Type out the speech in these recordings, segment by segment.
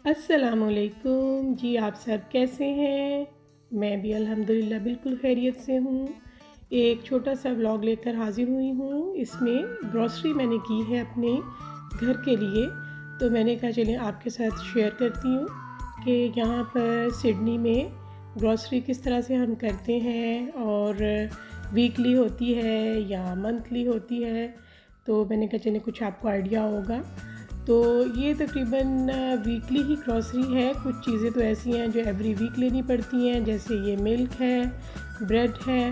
अस्सलामुअलैकुम जी, आप सब कैसे हैं? मैं भी अल्हम्दुलिल्लाह बिल्कुल खैरियत से हूँ। एक छोटा-सा व्लॉग लेकर हाज़िर हुई हूँ। इसमें ग्रॉसरी मैंने की है अपने घर के लिए, तो मैंने कहा चलिए आपके साथ शेयर करती हूँ कि यहाँ पर सिडनी में ग्रॉसरी किस तरह से हम करते हैं और वीकली होती है या मंथली होती है, तो मैंने कहा चलिए कुछ आपको आइडिया होगा। तो ये तकरीबन वीकली ही ग्रॉसरी है। कुछ चीज़ें तो ऐसी हैं जो एवरी वीक लेनी पड़ती हैं, जैसे ये मिल्क है, ब्रेड है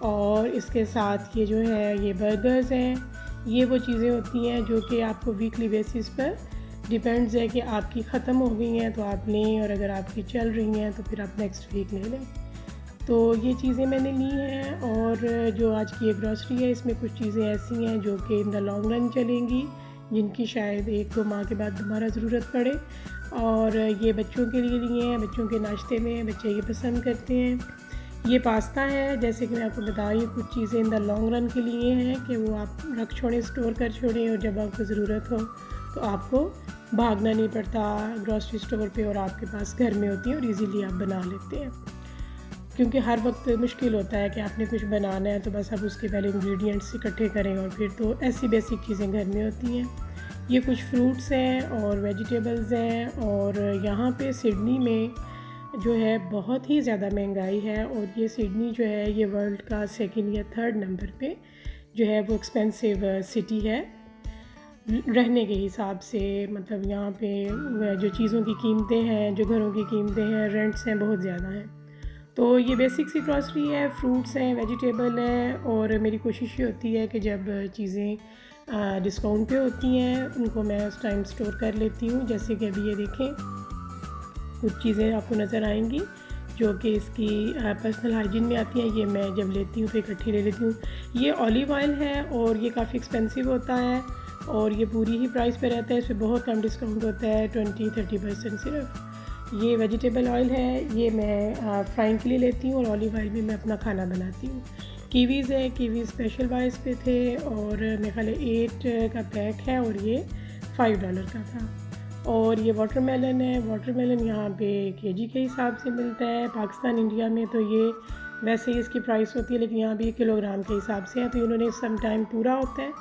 और इसके साथ ये जो है ये बर्गर्स हैं। ये वो चीज़ें होती हैं जो कि आपको वीकली बेसिस पर डिपेंड्स है कि आपकी ख़त्म हो गई हैं तो आप लें, और अगर आपकी चल रही हैं तो फिर आप नेक्स्ट वीक ले लें। तो ये चीज़ें मैंने ली हैं, और जो आज की ये ग्रॉसरी है इसमें कुछ चीज़ें ऐसी हैं जो कि इन द लॉन्ग रन चलेंगी, जिनकी शायद 1-2 माह के बाद दोबारा ज़रूरत पड़े। और ये बच्चों के लिए हैं, बच्चों के नाश्ते में बच्चे ये पसंद करते हैं। ये पास्ता है, जैसे कि मैं आपको बता रही हूँ, कुछ चीज़ें इन द लॉन्ग रन के लिए हैं कि वो आप रख छोड़ें, स्टोर कर छोड़ें, और जब आपको ज़रूरत हो तो आपको भागना नहीं पड़ता ग्रॉसरी स्टोर पे, और आपके पास घर में होती है और इजीली आप बना लेते हैं। क्योंकि हर वक्त मुश्किल होता है कि आपने कुछ बनाना है तो बस आप उसके पहले इंग्रेडिएंट्स इकट्ठे करें, और फिर तो ऐसी बेसिक चीज़ें घर में होती हैं। ये कुछ फ्रूट्स हैं और वेजिटेबल्स हैं, और यहाँ पे सिडनी में जो है बहुत ही ज़्यादा महंगाई है, और ये सिडनी जो है ये वर्ल्ड का सेकंड या थर्ड नंबर पे जो है वो एक्सपेंसिव सिटी है रहने के हिसाब से। मतलब यहाँ पे जो चीज़ों की कीमतें हैं, जो घरों की कीमतें हैं, रेंट्स हैं, बहुत ज़्यादा हैं। तो ये बेसिक सी ग्रॉसरी है, फ्रूट्स हैं, वेजिटेबल हैं, और मेरी कोशिश ये होती है कि जब चीज़ें डिस्काउंट पे होती हैं उनको मैं उस टाइम स्टोर कर लेती हूँ। जैसे कि अभी ये देखें, कुछ चीज़ें आपको नज़र आएंगी जो कि इसकी पर्सनल हाइजीन में आती हैं। ये मैं जब लेती हूँ तो इकट्ठी ले लेती हूँ। ये ऑलिव ऑयल है और ये काफ़ी एक्सपेंसिव होता है, और ये पूरी ही प्राइस पे रहता है, इस पर बहुत कम डिस्काउंट होता है, 20-30% सिर्फ। ये वेजिटेबल ऑयल है, ये मैं फ्राइंग के लिए लेती हूँ, और ऑलिव ऑयल भी मैं अपना खाना बनाती हूँ। कीवीज़ है, कीवी स्पेशल बाइस पे थे, और मेरे ख्याल 8 का पैक है, और ये $5 का था। और ये वाटरमेलन है, वाटरमेलन यहाँ पे केजी के हिसाब से मिलता है। पाकिस्तान इंडिया में तो ये वैसे ही इसकी प्राइस होती है, लेकिन यहाँ भी किलोग्राम के हिसाब से है, तो इन्होंने सम टाइम पूरा होता है,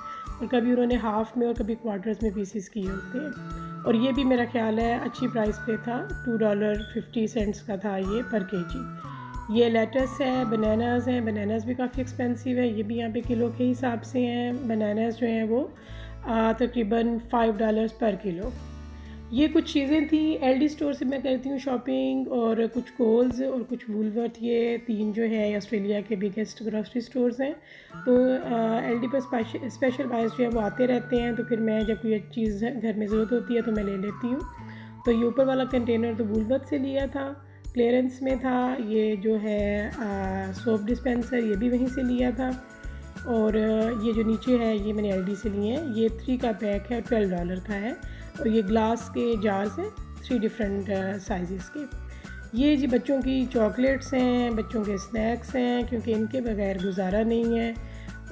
और कभी उन्होंने हाफ़ में और कभी क्वार्टर्स में पीसीस किए होते हैं। और ये भी मेरा ख्याल है अच्छी प्राइस पे था, $2.50 का था ये पर केजी। ये लेटस है, बनानास हैं, बनानास भी काफ़ी एक्सपेंसिव है, ये भी यहाँ पे किलो के हिसाब से हैं। बनानास जो हैं वो तकरीबन $5 पर किलो। ये कुछ चीज़ें थी। एलडी स्टोर से मैं करती हूँ शॉपिंग, और कुछ कोल्स और कुछ वूलवर्थ, ये 3 जो है ऑस्ट्रेलिया के बिगेस्ट ग्रॉसरी स्टोर्स हैं। तो एलडी पर स्पेशल बायर्स जो है वो आते रहते हैं, तो फिर मैं जब कोई चीज़ घर में ज़रूरत होती है तो मैं ले लेती हूँ। तो ये ऊपर वाला कंटेनर तो वूलवर्थ से लिया था, क्लियरेंस में था। ये जो है सोप डिस्पेंसर, ये भी वहीं से लिया था। और ये जो नीचे है ये मैंने एलडी से लिए हैं। ये 3 का पैक है, $12 का है, और ये ग्लास के जार्स हैं, 3 डिफरेंट साइज़ के। ये जी बच्चों की चॉकलेट्स हैं, बच्चों के स्नैक्स हैं, क्योंकि इनके बगैर गुजारा नहीं है,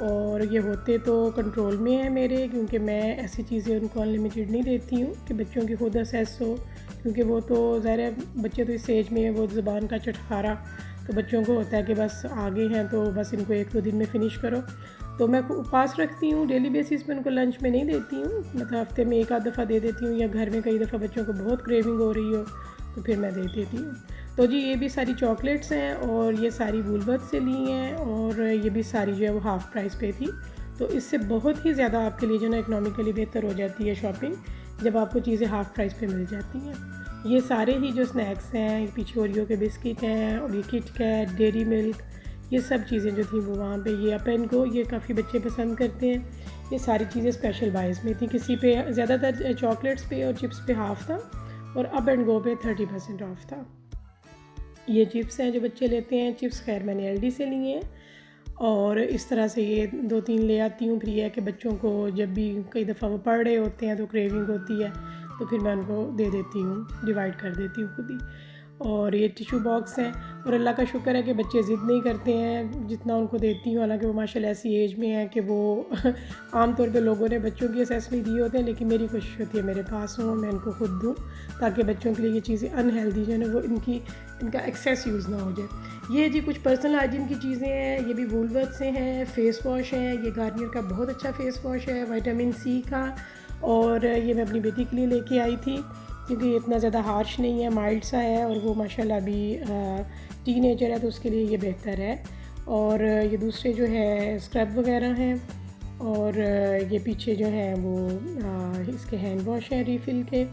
और ये होते तो कंट्रोल में है मेरे, क्योंकि मैं ऐसी चीज़ें उनको अनलिमिटेड नहीं देती हूँ कि बच्चों की खुद असेस हो, क्योंकि वो तो ज़ाहिर है बच्चे तो इस एज में वो ज़ुबान का चटखारा, तो बच्चों को होता है कि बस आगे हैं तो बस इनको 1-2 दिन में फ़िनिश करो। तो मैं पास रखती हूँ, डेली बेसिस पे उनको लंच में नहीं देती हूँ, मतलब हफ्ते में 1 आध दफ़ा दे देती हूँ, या घर में कई दफ़ा बच्चों को बहुत क्रेविंग हो रही हो तो फिर मैं दे देती हूँ। तो जी ये भी सारी चॉकलेट्स हैं, और ये सारी वूलवर्थ से ली हैं, और ये भी सारी जो है वो हाफ़ प्राइस पे थी। तो इससे बहुत ही ज़्यादा आपके लिए जो ना इकनॉमिकली बेहतर हो जाती है शॉपिंग, जब आपको चीज़ें हाफ़ प्राइस पे मिल जाती हैं। ये सारे ही जो स्नैक्स हैं, पीछे ओरियो के बिस्किट हैं, और ये किट कैट, डेयरी मिल्क, ये सब चीज़ें जो थी वो वहाँ पे, ये अप एंड गो, ये काफ़ी बच्चे पसंद करते हैं। ये सारी चीज़ें स्पेशल बाइस में थी, किसी पे ज़्यादातर चॉकलेट्स पे और चिप्स पे हाफ़ था, और अप एंड गो पे 30% ऑफ था। ये चिप्स हैं जो बच्चे लेते हैं, चिप्स खैर मैंने एलडी से लिए हैं, और इस तरह से ये 2-3 ले आती हूँ। फिर यह है कि बच्चों को जब भी कई दफ़ा वो पढ़ रहे होते हैं तो क्रेविंग होती है, तो फिर मैं उनको दे देती हूँ, डिवाइड कर देती हूँ खुद ही। और ये टिशू बॉक्स हैं। और अल्लाह का शुक्र है कि बच्चे ज़िद नहीं करते हैं जितना उनको देती हूँ, हालांकि वो माशाल्लाह ऐसी एज में है कि वो आम तौर पे लोगों ने बच्चों की असेसमेंट दिए होते हैं, लेकिन मेरी कोशिश होती है मेरे पास हो, मैं इनको खुद दूँ, ताकि बच्चों के लिए ये चीज़ें अनहेल्दी जो है ना वो इनका एक्सेस यूज़ ना हो जाए। ये जी कुछ पर्सनल हाइजीन की चीज़ें हैं, ये भी वूलवर्थ से हैं। फ़ेस वॉश है, ये गार्नियर का बहुत अच्छा फ़ेस वॉश है विटामिन सी का, और ये मैं अपनी बेटी के लिए लेके आई थी क्योंकि ये इतना ज़्यादा हार्श नहीं है, माइल्ड सा है, और वो माशाल्लाह अभी टीनेजर है तो उसके लिए ये बेहतर है। और ये दूसरे जो है स्क्रब वगैरह हैं, और ये पीछे जो है वो इसके हैंड वॉश हैं रिफ़िल के।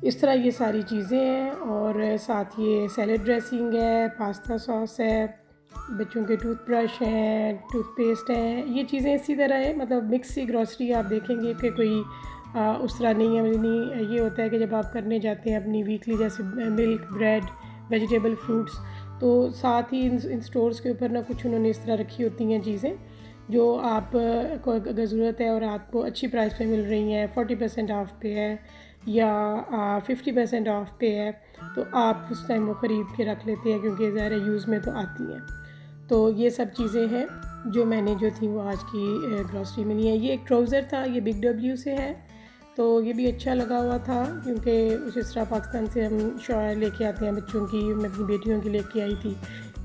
इस तरह ये सारी चीज़ें हैं, और साथ ये सैलेड ड्रेसिंग है, पास्ता सॉस है, बच्चों के टूथब्रश हैं, टूथपेस्ट हैं, ये चीज़ें इसी तरह है। मतलब मिक्स सी ग्रॉसरी आप देखेंगे कि कोई उस तरह नहीं है। नहीं, ये होता है कि जब आप करने जाते हैं अपनी वीकली, जैसे मिल्क, ब्रेड, वेजिटेबल, फ्रूट्स, तो साथ ही इन स्टोर्स के ऊपर ना कुछ उन्होंने इस तरह रखी होती हैं चीज़ें जो आप को अगर ज़रूरत है और आपको अच्छी प्राइस पे मिल रही हैं, 40% ऑफ पे है या 50% ऑफ पे है, तो आप उस टाइम वो ख़रीद के रख लेते हैं क्योंकि ज़ाहिर है यूज़ में तो आती हैं। तो ये सब चीज़ें हैं जो मैंने जो थी वो आज की ग्रॉसरी में ली है। ये एक ट्राउज़र था, ये बिग डब्ल्यू से है, तो ये भी अच्छा लगा हुआ था क्योंकि उस तरह पाकिस्तान से हम शॉल लेके आते हैं बच्चों की। मैं अपनी बेटियों की लेके आई थी,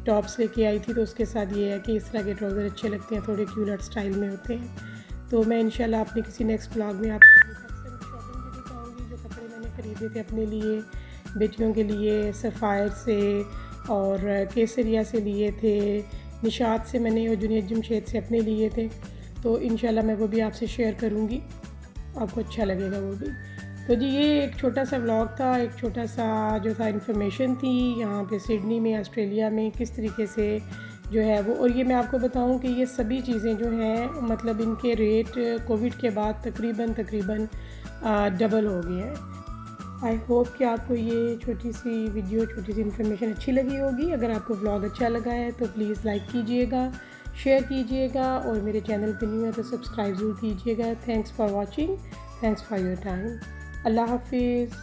टॉप्स लेके आई थी, तो उसके साथ ये है कि इस तरह के ट्राउज़र अच्छे लगते हैं, थोड़े क्यूलर स्टाइल में होते हैं। तो मैं इंशाल्लाह अपने किसी नेक्स्ट ब्लॉग में आपको शॉपिंग भी दिखाऊँगी, जो कपड़े मैंने ख़रीदे थे अपने लिए, बेटियों के लिए, सफ़ायर से और केसरिया से लिए थे, निशात से मैंने और जुनैद जमशेद से अपने लिए थे। तो इंशाल्लाह मैं वो भी आपसे शेयर करूँगी, आपको अच्छा लगेगा वो भी। तो जी ये एक छोटा सा व्लॉग था, एक छोटा सा जो था इन्फॉर्मेशन थी यहाँ पे सिडनी में, ऑस्ट्रेलिया में किस तरीके से जो है वो। और ये मैं आपको बताऊँ कि ये सभी चीज़ें जो हैं मतलब इनके रेट कोविड के बाद तकरीबन डबल हो गए हैं। आई होप कि आपको ये छोटी सी वीडियो, छोटी सी इन्फॉर्मेशन अच्छी लगी होगी। अगर आपको व्लॉग अच्छा लगा है तो प्लीज़ लाइक कीजिएगा, शेयर कीजिएगा, और मेरे चैनल पे न्यू है तो सब्सक्राइब ज़रूर कीजिएगा। Thanks for watching, thanks for your time. अल्लाह हाफिज़।